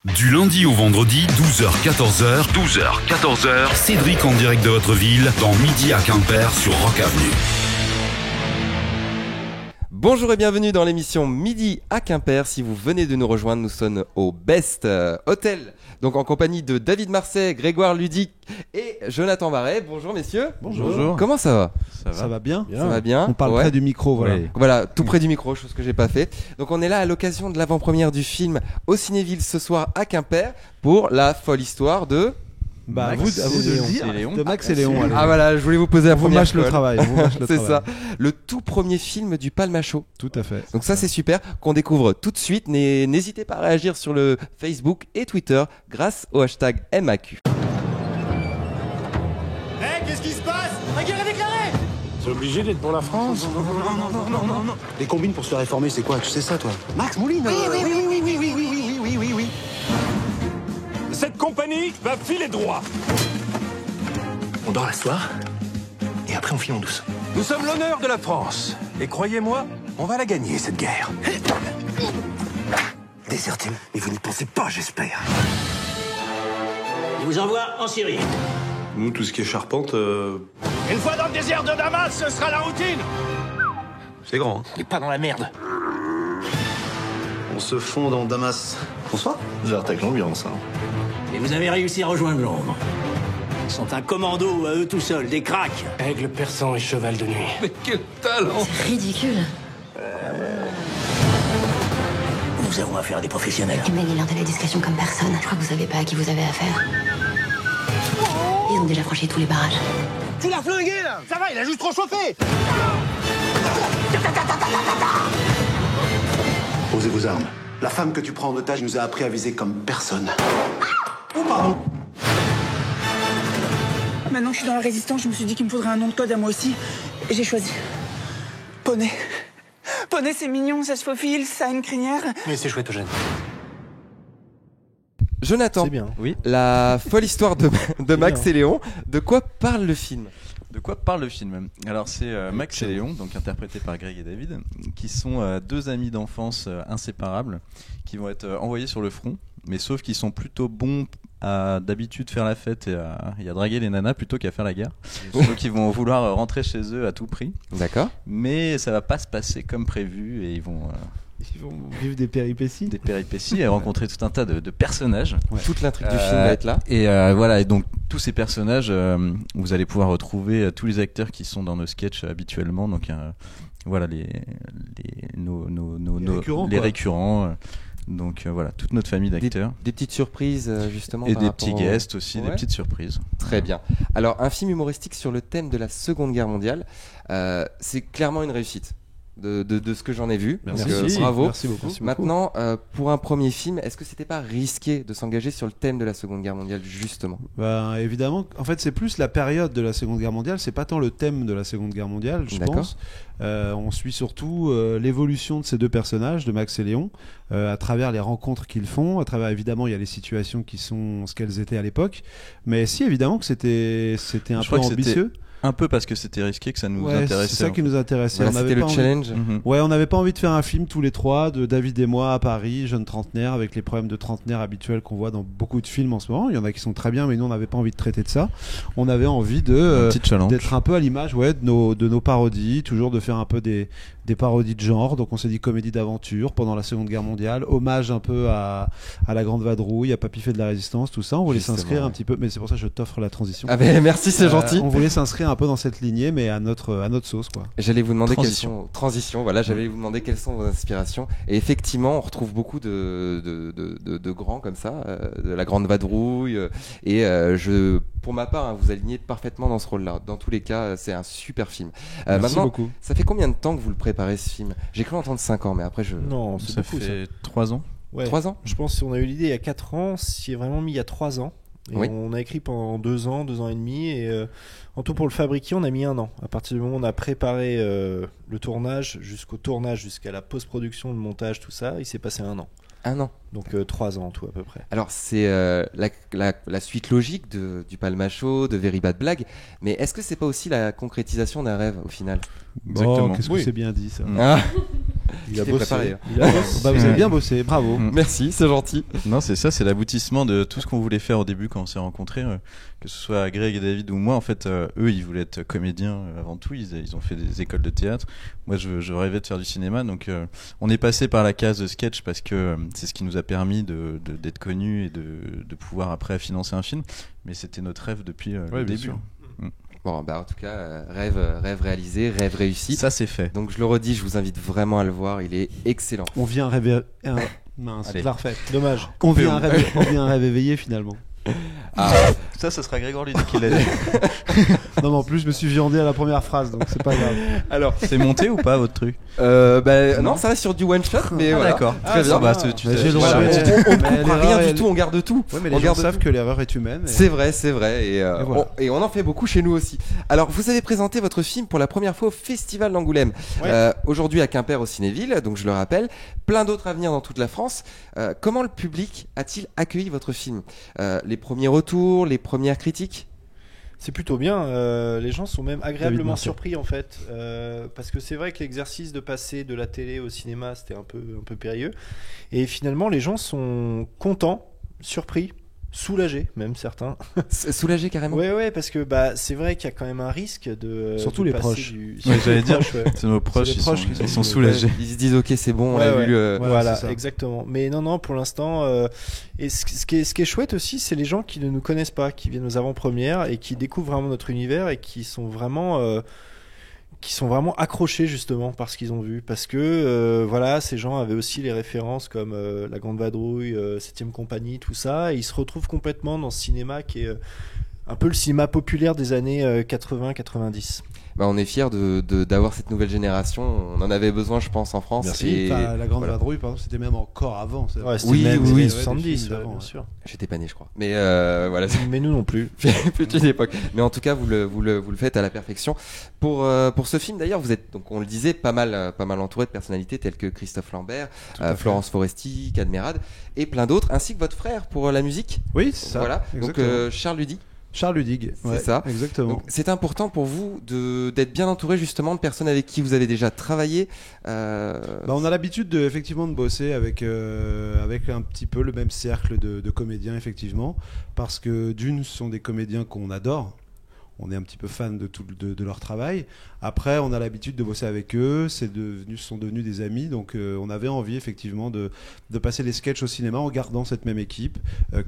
Du lundi au vendredi, 12h-14h, Cédric en direct de votre ville, dans Midi à Quimper sur Rock Avenue. Bonjour et bienvenue dans l'émission Midi à Quimper. Si vous venez de nous rejoindre, nous sommes au Best Hotel, donc en compagnie de David Marseille, Grégoire Ludic et Jonathan Barret. Bonjour messieurs. Bonjour. Comment ça va ? Ça va bien. Ça va bien. On parle près du micro, voilà. Oui. Voilà, tout près du micro, chose que j'ai pas fait. Donc on est là à l'occasion de l'avant-première du film au Cinéville ce soir à Quimper pour la folle histoire de... à vous de le dire, de Max et Léon. Ah voilà, je voulais vous poser la première mâche le travail. C'est ça, le tout premier film du Palma-Show. Tout à fait. Donc ça c'est super, qu'on découvre tout de suite. N'hésitez pas à réagir sur le Facebook et Twitter grâce au hashtag MAQ. Qu'est-ce qui se passe? La guerre est déclarée! C'est obligé d'être pour la France? Non. Les combines pour se réformer, c'est quoi? Tu sais ça, toi? Max Mouline? Oui. Cette compagnie va filer droit. On dort la soir, et après on file en douce. Nous sommes l'honneur de la France. Et croyez-moi, on va la gagner, cette guerre. Déserté, mais vous n'y pensez pas, j'espère. Je vous envoie en Syrie. Nous, tout ce qui est charpente, Une fois dans le désert de Damas, ce sera la routine! c'est grand. Hein. On n'est pas dans la merde. On se fond dans Damas. Bonsoir. J'attaque l'ambiance. Hein. Et vous avez réussi à rejoindre Londres. Ils sont un commando à eux tout seuls, des cracks. Aigle persan et cheval de nuit. Mais quel talent! Ridicule. Nous avons affaire à des professionnels. Il manie l'art de la discrétion comme personne. Je crois que vous savez pas à qui vous avez affaire. Ils ont déjà franchi tous les barrages. Tu l'as flingué là! Ça va, il a juste trop chauffé! Posez vos armes. La femme que tu prends en otage nous a appris à viser comme personne. Oh, pardon. Maintenant que je suis dans la résistance, je me suis dit qu'il me faudrait un nom de code à moi aussi. Et j'ai choisi. Poney. Poney, c'est mignon, ça se faufile, ça a une crinière. Mais c'est chouette, Eugène. Jonathan, C'est bien. Oui. la folle histoire de Max et Léon, de quoi parle le film ? De quoi parle le film? Alors c'est Max et Léon, donc interprétés par Greg et David, qui sont deux amis d'enfance inséparables, qui vont être envoyés sur le front, mais sauf qu'ils sont plutôt bons à d'habitude faire la fête et à draguer les nanas plutôt qu'à faire la guerre. Donc ils vont vouloir rentrer chez eux à tout prix. D'accord. Mais ça va pas se passer comme prévu et ils vont vivre des péripéties. Et rencontrer tout un tas de personnages. Ouais. Toute l'intrigue du film va être là. Et voilà, et donc tous ces personnages, vous allez pouvoir retrouver tous les acteurs qui sont dans nos sketchs habituellement. Donc voilà les récurrents. Donc voilà, toute notre famille d'acteurs. Des petites surprises justement. Et par des rapport petits guests aussi, Ouais. des petites surprises. Très bien. Alors un film humoristique sur le thème de la Seconde Guerre mondiale, c'est clairement une réussite. De ce que j'en ai vu. Merci. Donc, bravo. Merci beaucoup. Maintenant, pour un premier film, est-ce que c'était pas risqué de s'engager sur le thème de la Seconde Guerre mondiale justement ? Évidemment, en fait, c'est plus la période de la Seconde Guerre mondiale. C'est pas tant le thème de la Seconde Guerre mondiale, je D'accord. pense. On suit surtout l'évolution de ces deux personnages, de Max et Léon, à travers les rencontres qu'ils font. À travers, évidemment, il y a les situations qui sont ce qu'elles étaient à l'époque. Mais si, évidemment, que c'était un Je peu crois que ambitieux. Un peu parce que c'était risqué que ça nous Ouais, intéressait. c'est ça qui nous intéressait. Voilà, On avait c'était le pas envie- challenge. Ouais, on n'avait pas envie de faire un film tous les trois, de David et moi à Paris, jeunes trentenaires, avec les problèmes de trentenaires habituels qu'on voit dans beaucoup de films en ce moment. Il y en a qui sont très bien, mais nous on n'avait pas envie de traiter de ça. On avait envie Un petit challenge. d'être un peu à l'image, ouais, de nos parodies, toujours de faire un peu des parodies de genre. Donc on s'est dit comédie d'aventure pendant la Seconde Guerre mondiale, hommage un peu à la Grande Vadrouille, à Papy fait de la résistance, tout ça. On voulait Justement, s'inscrire ouais. un petit peu, mais c'est pour ça que je t'offre la transition. Ah ben merci, c'est gentil. On voulait s'inscrire un peu dans cette lignée, mais à notre sauce, quoi. J'allais vous demander Transition. J'allais vous demander quelles sont vos inspirations. Et effectivement, on retrouve beaucoup de grands comme ça, de la Grande Vadrouille. Pour ma part, vous alignez parfaitement dans ce rôle-là. Dans tous les cas, c'est un super film. Merci Maintenant, beaucoup. ça fait combien de temps que vous le préparez ce film ? J'ai cru entendre 5 ans, mais après je. Non, c'est Ça beaucoup fait 3 ans. Ouais. 3 ans ? Je pense qu'on a eu l'idée il y a 4 ans, s'y est vraiment mis il y a 3 ans. Et Oui. on a écrit pendant 2 ans et demi. Et en tout, pour le fabriquer, on a mis 1 an. À partir du moment où on a préparé le tournage, jusqu'à la post-production, le montage, tout ça, il s'est passé 1 an. 1 an. Donc 3 ans en tout à peu près. Alors c'est la suite logique du Palma-Show, de Very Bad Blague, mais est-ce que c'est pas aussi la concrétisation d'un rêve au final ? Exactement. Qu'est-ce que c'est bien dit ça. Ah. Il a J'étais bossé. préparé. Vous avez bien bossé, bravo. Merci, c'est gentil. Non, c'est ça, c'est l'aboutissement de tout ce qu'on voulait faire au début quand on s'est rencontrés, que ce soit Greg et David ou moi. En fait, eux, ils voulaient être comédiens avant tout. Ils ont fait des écoles de théâtre. Moi, je rêvais de faire du cinéma. Donc, on est passé par la case de sketch parce que c'est ce qui nous a permis d'être connus et de pouvoir après financer un film. Mais c'était notre rêve depuis le début. Bon, bah en tout cas, rêve réalisé, rêve réussi. Ça, c'est fait. Donc je le redis, je vous invite vraiment à le voir, il est excellent. On vient rêver. Mince, Allez. je la refais. Dommage. On vient un rêve éveillé finalement. Ah, Ça, ce sera Grégoire Ludy qui l'a dit. Non, mais en plus, je me suis viandé à la première phrase, donc c'est pas grave. alors, C'est monté ou pas votre truc? non, ça reste sur du one shot, mais voilà. D'accord. Très bien. Bah, Mais tu j'ai le Voilà, droit. on ne Mais comprend l'erreur, rien du elle- tout, on garde tout. Ouais, mais On les gens garde savent tout. que l'erreur est humaine. C'est vrai, et, voilà. et on en fait beaucoup chez nous aussi. Alors, vous avez présenté votre film pour la première fois au Festival d'Angoulême. Ouais. Aujourd'hui à Quimper au Cinéville, donc je le rappelle. Plein d'autres à venir dans toute la France. Comment le public a-t-il accueilli votre film? Les premiers retours, les premières critiques? C'est plutôt bien. Les gens sont même agréablement merci. surpris en fait, parce que c'est vrai que l'exercice de passer de la télé au cinéma, c'était un peu périlleux. Et finalement, les gens sont contents, surpris, soulagés, même certains. Soulagé carrément. Ouais, parce que c'est vrai qu'il y a quand même un risque de Surtout de les passer proches. Ouais, j'allais dire, ouais. c'est nos proches, les ils proches sont, qui ils sont sont soulagés. Ils se disent ok, c'est bon, on Ouais, a ouais. vu le. Voilà, c'est ça. exactement. Mais non, pour l'instant, et ce qui est chouette aussi, c'est les gens qui ne nous connaissent pas, qui viennent aux avant-premières et qui découvrent vraiment notre univers et qui sont vraiment accrochés justement par ce qu'ils ont vu, parce que voilà, ces gens avaient aussi les références comme La Grande Vadrouille, 7ème Compagnie, tout ça, et ils se retrouvent complètement dans ce cinéma qui est un peu le cinéma populaire des années 80-90. Bah, on est fiers d'avoir cette nouvelle génération. On en avait besoin, je pense, en France. Merci. Et Enfin, la Grande voilà. Vadrouille, par exemple, c'était même encore avant. c'est vrai. Ouais, c'était Oui, même oui, les oui, 70, ouais, ouais, bien ouais. sûr. J'étais pas né, je crois. Mais voilà. Mais nous non plus. Petite époque. Mais en tout cas, vous le faites à la perfection. Pour ce film, d'ailleurs, vous êtes, donc on le disait, pas mal entouré de personnalités telles que Christophe Lambert, Florence Foresti, Cadmerade et plein d'autres, ainsi que votre frère pour la musique. Oui, c'est ça. Voilà. Exactement. Donc Charles Ludy. Charles Ludig. C'est ça. Exactement. Donc, c'est important pour vous d'être bien entouré justement de personnes avec qui vous avez déjà travaillé. On a l'habitude effectivement de bosser avec un petit peu le même cercle de comédiens effectivement, parce que d'une, ce sont des comédiens qu'on adore. On est un petit peu fan de leur travail. Après, on a l'habitude de bosser avec eux. Ce sont devenus des amis. Donc, on avait envie effectivement de passer les sketchs au cinéma en gardant cette même équipe,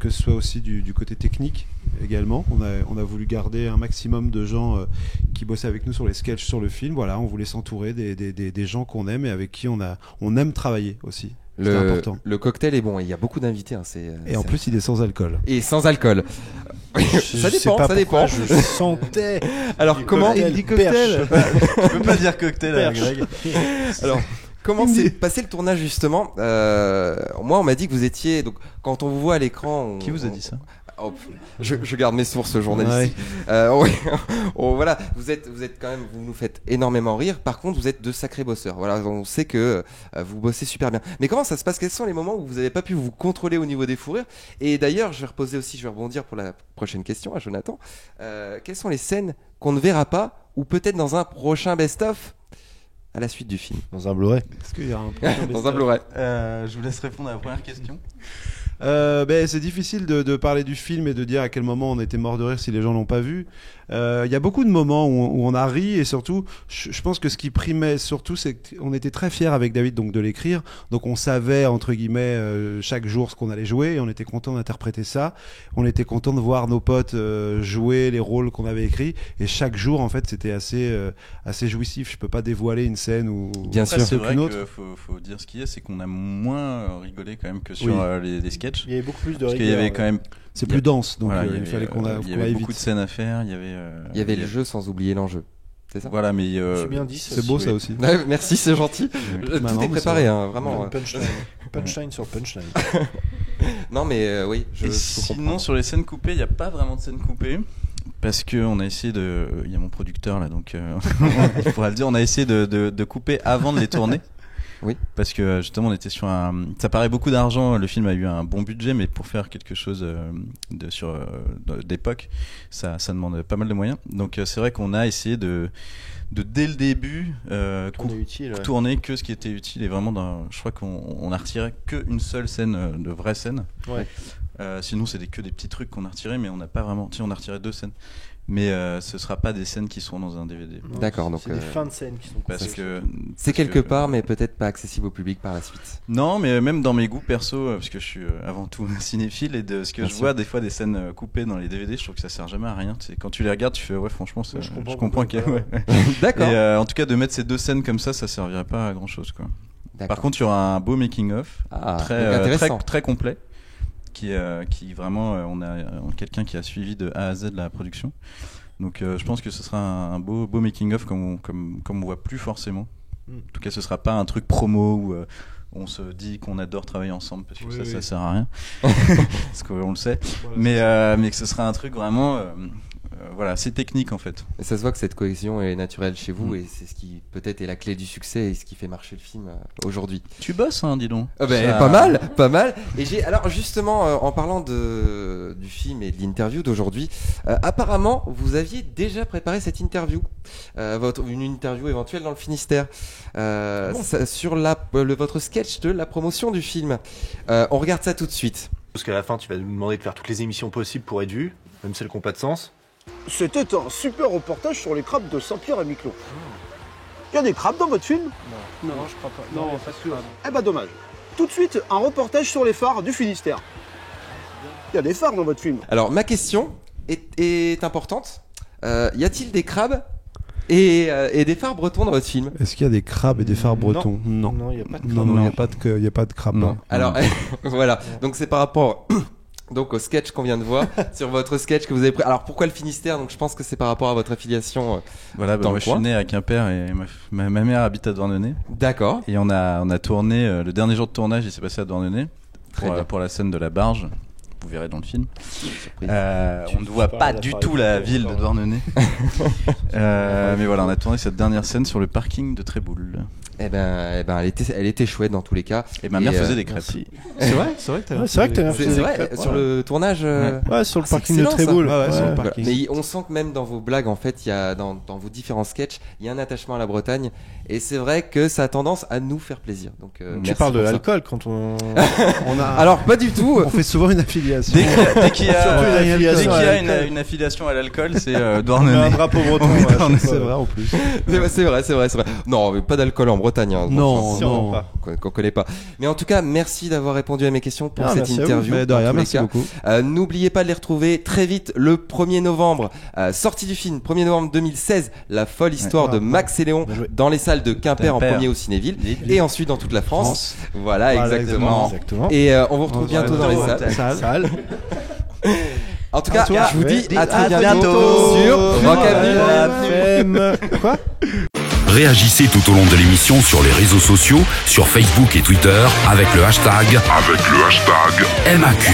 que ce soit aussi du côté technique également. On a voulu garder un maximum de gens qui bossaient avec nous sur les sketchs, sur le film. Voilà, on voulait s'entourer des gens qu'on aime et avec qui on aime travailler aussi. C'est important. Le cocktail est bon. Il y a beaucoup d'invités. Et en plus, il est sans alcool. Et sans alcool. Ça dépend. Je sentais. Alors comment Il dit cocktail. Tu peux pas dire cocktail à Greg. Alors comment s'est passé le tournage justement? Moi, on m'a dit que vous étiez, donc quand on vous voit à l'écran. Qui vous a dit ça? Je garde mes sources journalistiques. Voilà, vous êtes quand même, vous nous faites énormément rire. Par contre, vous êtes de sacrés bosseurs. Voilà, on sait que vous bossez super bien. Mais comment ça se passe? Quels sont les moments où vous n'avez pas pu vous contrôler au niveau des fous rires? Et d'ailleurs, je vais rebondir pour la prochaine question à Jonathan. Quelles sont les scènes qu'on ne verra pas, ou peut-être dans un prochain best-of à la suite du film? Dans un Blu-ray. Est-ce qu'il y a un prochain Dans un Blu-ray. Je vous laisse répondre à la première question. C'est difficile de parler du film et de dire à quel moment on était mort de rire si les gens l'ont pas vu. Il y a beaucoup de moments où on a ri, et surtout, je pense que ce qui primait surtout, c'est qu'on était très fiers avec David donc de l'écrire. Donc on savait entre guillemets chaque jour ce qu'on allait jouer, et on était content d'interpréter ça. On était content de voir nos potes jouer les rôles qu'on avait écrits, et chaque jour en fait c'était assez jouissif. Je peux pas dévoiler une scène ou bien sûr c'est vrai autre. que faut dire ce qu'il y a, c'est qu'on a moins rigolé quand même que sur les sketchs. Il y avait beaucoup plus de parce qu'il y avait quand même. C'est plus dense, donc voilà, il fallait qu'on il y avait beaucoup de scènes à faire. Il y avait le jeu sans oublier l'enjeu. C'est ça. Voilà, mais c'est bien dit. C'est beau ça aussi. Merci, c'est gentil. Tout est préparé, hein, vraiment. Punchline sur punchline. Non, mais oui. Sinon, sur les scènes coupées, il n'y a pas vraiment de scènes coupées. Parce qu'on a essayé il y a mon producteur là, donc il faudra le dire, on a essayé de couper avant de les tourner. Oui. Parce que justement, on était sur ça paraît beaucoup d'argent. Le film a eu un bon budget, mais pour faire quelque chose d'époque, ça demande pas mal de moyens. Donc c'est vrai qu'on a essayé de dès le début tourner que ce qui était utile, et vraiment je crois qu'on a retiré qu'une seule scène de vraie scène. Ouais. Sinon c'est que des petits trucs qu'on a retirés, mais on n'a pas vraiment, on a retiré 2 scènes, mais ce sera pas des scènes qui seront dans un DVD. D'accord, donc c'est des fins de scènes qui sont c'est quelque part, mais peut-être pas accessible au public par la suite. Non, mais même dans mes goûts perso, parce que je suis avant tout cinéphile, et de ce que je vois des fois des scènes coupées dans les DVD, je trouve que ça sert jamais à rien. Quand tu les regardes, tu fais ouais, franchement, je comprends qu'il y a, ouais. D'accord. Et en tout cas, de mettre ces 2 scènes comme ça servirait pas à grand chose, quoi. Par contre, il y aura un beau making of très complet. Qui vraiment, on a quelqu'un qui a suivi de A à Z la production. Donc je pense que ce sera un beau making of comme on voit plus forcément. En tout cas, ce sera pas un truc promo où on se dit qu'on adore travailler ensemble, parce que ça sert à rien. Parce qu'on le sait. Voilà, mais que ce sera un truc vraiment voilà, c'est technique en fait. Et ça se voit que cette cohésion est naturelle chez vous, et c'est ce qui peut-être est la clé du succès et ce qui fait marcher le film aujourd'hui. Tu bosses, hein, dis donc. Pas mal. Et alors justement, en parlant du film et de l'interview d'aujourd'hui, apparemment vous aviez déjà préparé cette interview, une interview éventuelle dans le Finistère, sur votre sketch de la promotion du film. On regarde ça tout de suite. Parce qu'à la fin, tu vas nous demander de faire toutes les émissions possibles pour être vues, même celles qui n'ont pas de sens. C'était un super reportage sur les crabes de Saint-Pierre et Miquelon. Il y a des crabes dans votre film ? Non, je crois pas. Non, pas sûr. Eh ben dommage. Tout de suite, un reportage sur les phares du Finistère. Il y a des phares dans votre film. Alors ma question est importante. Y a-t-il des crabes et des phares bretons dans votre film ? Est-ce qu'il y a des crabes et des phares bretons ? Non, il n'y a pas de crabes. Non, il n'y a pas de crabes. Non. Alors voilà, donc c'est par rapport au sketch qu'on vient de voir, sur votre sketch que vous avez pris. Alors pourquoi le Finistère ? Donc je pense que c'est par rapport à votre affiliation voilà, dans moi le je coin. suis né à Quimper et ma mère habite à Douarnenez. D'accord. Et on a tourné, le dernier jour de tournage il s'est passé à Douarnenez pour la scène de la barge. Vous verrez dans le film. On ne voit pas du tout la ville de Douarnenez. Mais voilà, on a tourné cette dernière scène sur le parking de Tréboul. Eh ben, elle était chouette dans tous les cas. Et ma mère faisait des crêpes. C'est vrai que c'est vrai, sur le tournage. Ouais, sur le parking de Tréboul. Mais on sent que même dans vos blagues, en fait, il y a dans vos différents sketchs, il y a un attachement à la Bretagne, et c'est vrai que ça a tendance à nous faire plaisir. Donc, tu parles de l'alcool quand on a. Alors pas du tout. On fait souvent une affiliation. Dès qu'il y a une affiliation à l'alcool, c'est Douarnenez. Un drapeau breton. C'est vrai en plus. C'est vrai. Non, mais pas d'alcool en Bretagne. Hein, non. Qu'on connaît pas. Mais en tout cas, merci d'avoir répondu à mes questions pour cette interview. De rien, merci beaucoup. N'oubliez pas de les retrouver très vite le 1er novembre. Sortie du film, 1er novembre 2016, La folle histoire de Max et Léon dans les salles de Quimper en premier au Cinéville et ensuite dans toute la France. Voilà, exactement. Et on vous retrouve bientôt dans les salles. En tout cas, je vous dis à très bientôt sur Rock Avenue. Quoi ? Réagissez tout au long de l'émission sur les réseaux sociaux, sur Facebook et Twitter avec le hashtag MAQ.